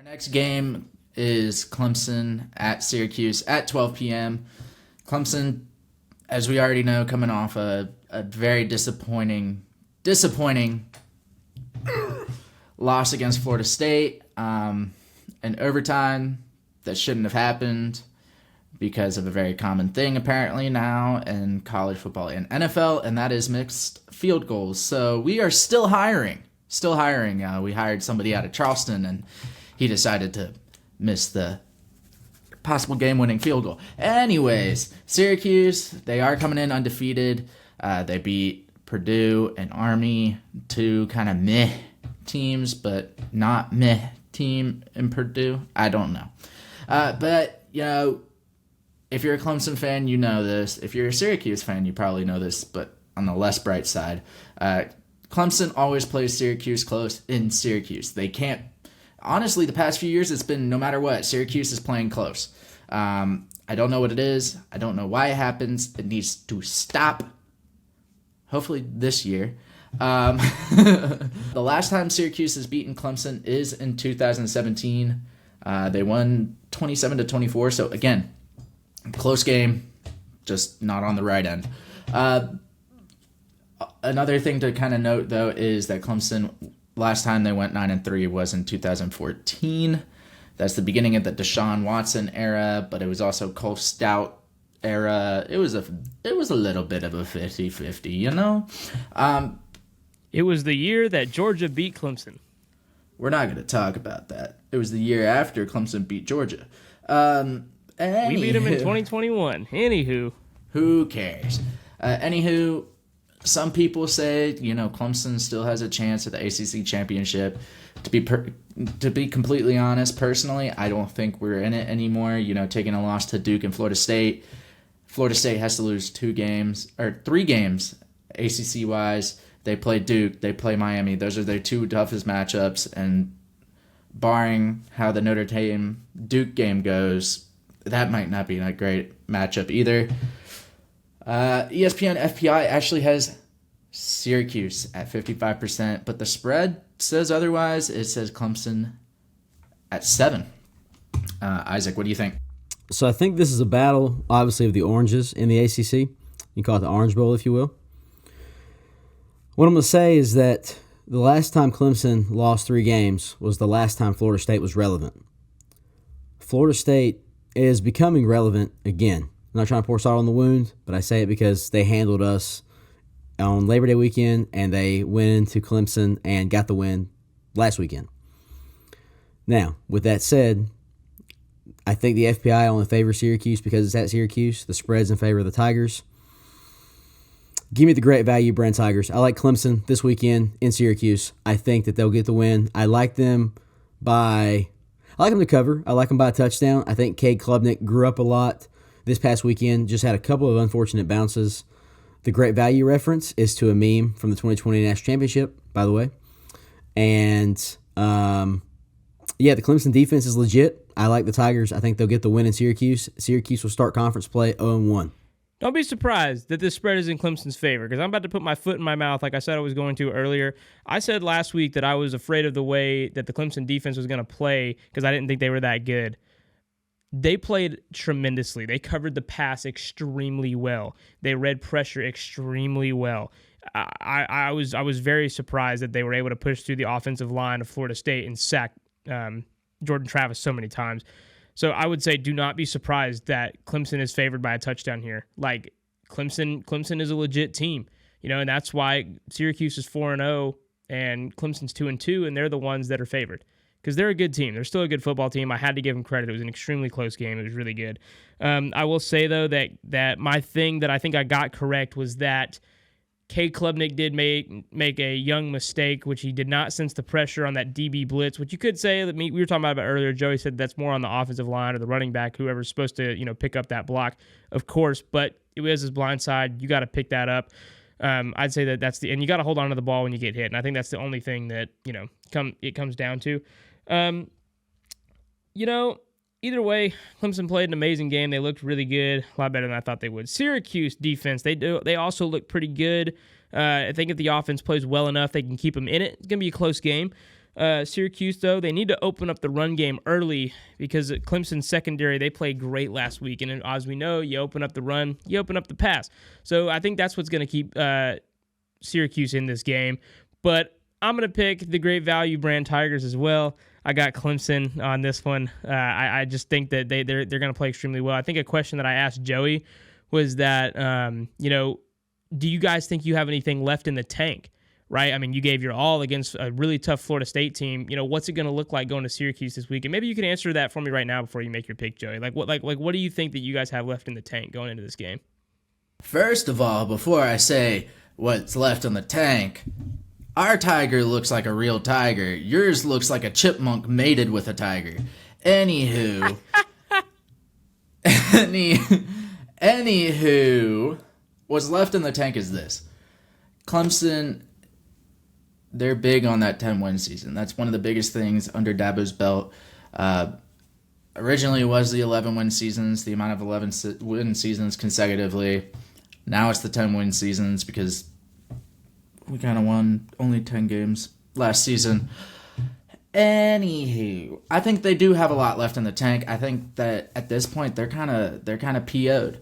Next game is Clemson at Syracuse at 12 p.m. Clemson, as we already know, coming off a very disappointing loss against Florida State. An overtime that shouldn't have happened because of a very common thing apparently now in college football and NFL, and that is mixed field goals. So we are still hiring. We hired somebody out of Charleston, and he decided to miss the possible game-winning field goal. Anyways, Syracuse, they are coming in undefeated. They beat Purdue and Army, two kind of meh teams, but not meh team in Purdue. I don't know. But, you know, if you're a Clemson fan, you know this. If you're a Syracuse fan, you probably know this, but on the less bright side, Clemson always plays Syracuse close in Syracuse. They can't. Honestly, the past few years, it's been no matter what, Syracuse is playing close. I don't know what it is. I don't know why it happens. It needs to stop. Hopefully this year. The last time Syracuse has beaten Clemson is in 2017. They won 27-24. So again, close game, just not on the right end. Another thing to kind of note, though, is that Clemson, last time they went 9-3 was in 2014. That's the beginning of the Deshaun Watson era, but it was also Cole Stout era. It was a little bit of a 50-50, you know? It was the year that Georgia beat Clemson. We're not going to talk about that. It was the year after Clemson beat Georgia. We beat them in 2021. Anywho. Who cares? Anywho, some people say, you know, Clemson still has a chance at the ACC championship. To be completely honest, personally, I don't think we're in it anymore. You know, taking a loss to Duke and Florida State. Florida State has to lose 3 games, ACC-wise. They play Duke, they play Miami. Those are their 2 toughest matchups, and barring how the Notre Dame-Duke game goes, that might not be a great matchup either. ESPN FPI actually has Syracuse at 55%, but the spread says otherwise. It says Clemson at 7. Isaac, what do you think? So I think this is a battle, obviously, of the oranges in the ACC. You can call it the Orange Bowl, if you will. What I'm going to say is that the last time Clemson lost 3 games was the last time Florida State was relevant. Florida State is becoming relevant again. I'm not trying to pour salt on the wound, but I say it because they handled us on Labor Day weekend, and they went into Clemson and got the win last weekend. Now, with that said, I think the FPI only favors Syracuse because it's at Syracuse. The spread's in favor of the Tigers. Give me the great value Brand Tigers. I like Clemson this weekend in Syracuse. I think that they'll get the win. I like them to cover. I like them by a touchdown. I think Cade Klubnik grew up a lot this past weekend, just had a couple of unfortunate bounces. The great value reference is to a meme from the 2020 National Championship, by the way. And, the Clemson defense is legit. I like the Tigers. I think they'll get the win in Syracuse. Syracuse will start conference play 0-1. Don't be surprised that this spread is in Clemson's favor, because I'm about to put my foot in my mouth like I said I was going to earlier. I said last week that I was afraid of the way that the Clemson defense was going to play because I didn't think they were that good. They played tremendously. They covered the pass extremely well. They read pressure extremely well. I was very surprised that they were able to push through the offensive line of Florida State and sack Jordan Travis so many times. So I would say do not be surprised that Clemson is favored by a touchdown here. Like, Clemson is a legit team, you know, and that's why Syracuse is 4-0 and Clemson's 2-2, and they're the ones that are favored because they're a good team. They're still a good football team. I had to give them credit. It was an extremely close game. It was really good. I will say, though, that my thing that I think I got correct was that Cade Klubnik did make a young mistake, which he did not sense the pressure on that DB blitz, which you could say that we were talking about earlier. Joey said that's more on the offensive line or the running back, whoever's supposed to, you know, pick up that block, of course. But it was his blind side. You got to pick that up. I'd say and you got to hold on to the ball when you get hit. And I think that's the only thing that, you know, it comes down to. Either way, Clemson played an amazing game. They looked really good, a lot better than I thought they would. Syracuse defense, they also look pretty good. I think if the offense plays well enough, they can keep them in it. It's going to be a close game. Syracuse, though, they need to open up the run game early because Clemson's secondary, they played great last week. And as we know, you open up the run, you open up the pass. So I think that's what's going to keep Syracuse in this game. But I'm going to pick the great value brand Tigers as well. I got Clemson on this one. I just think that they're going to play extremely well. I think a question that I asked Joey was that, do you guys think you have anything left in the tank? Right? I mean, you gave your all against a really tough Florida State team. What's it going to look like going to Syracuse this week? And maybe you can answer that for me right now before you make your pick, Joey. What do you think that you guys have left in the tank going into this game? First of all, before I say what's left in the tank, our tiger looks like a real tiger. Yours looks like a chipmunk mated with a tiger. Anywho, what's left in the tank is this. Clemson, they're big on that 10-win season. That's one of the biggest things under Dabo's belt. Originally, it was the 11-win seasons, the amount of 11-win seasons consecutively. Now it's the 10-win seasons because we kind of won only 10 games last season. Anywho, I think they do have a lot left in the tank. I think that at this point they're kind of PO'd.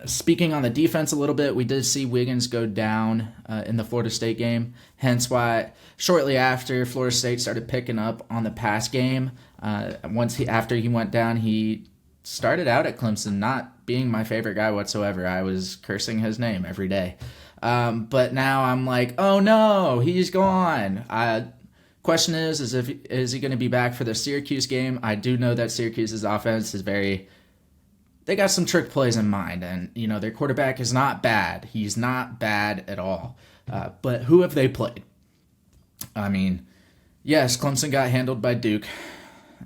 Speaking on the defense a little bit, we did see Wiggins go down in the Florida State game. Hence why shortly after Florida State started picking up on the pass game, after he went down, he started out at Clemson not being my favorite guy whatsoever. I was cursing his name every day. But now I'm like, oh no, he's gone. Question is he going to be back for the Syracuse game? I do know that Syracuse's offense is they got some trick plays in mind, and their quarterback is not bad. He's not bad at all. But who have they played? I mean, yes, Clemson got handled by Duke.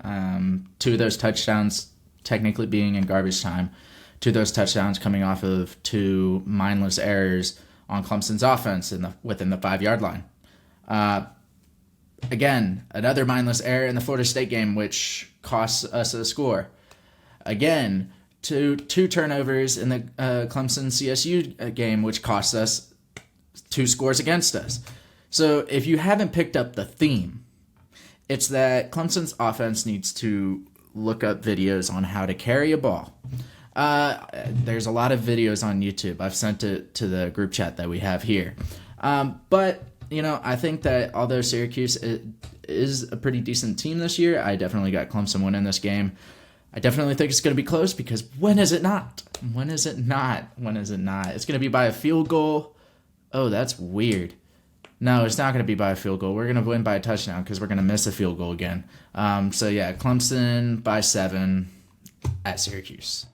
2 of those touchdowns technically being in garbage time. 2 of those touchdowns coming off of 2 mindless errors on Clemson's offense within the 5-yard line. Again, another mindless error in the Florida State game, which costs us a score. Again, two turnovers in the Clemson CSU game, which cost us 2 scores against us. So if you haven't picked up the theme, it's that Clemson's offense needs to look up videos on how to carry a ball. There's a lot of videos on YouTube. I've sent it to the group chat that we have here. But I think that although Syracuse is a pretty decent team this year, I definitely got Clemson winning this game. I definitely think it's going to be close because when is it not? When is it not? When is it not? It's going to be by a field goal. Oh, that's weird. No, it's not going to be by a field goal. We're going to win by a touchdown because we're going to miss a field goal again. So, yeah, Clemson by 7 at Syracuse.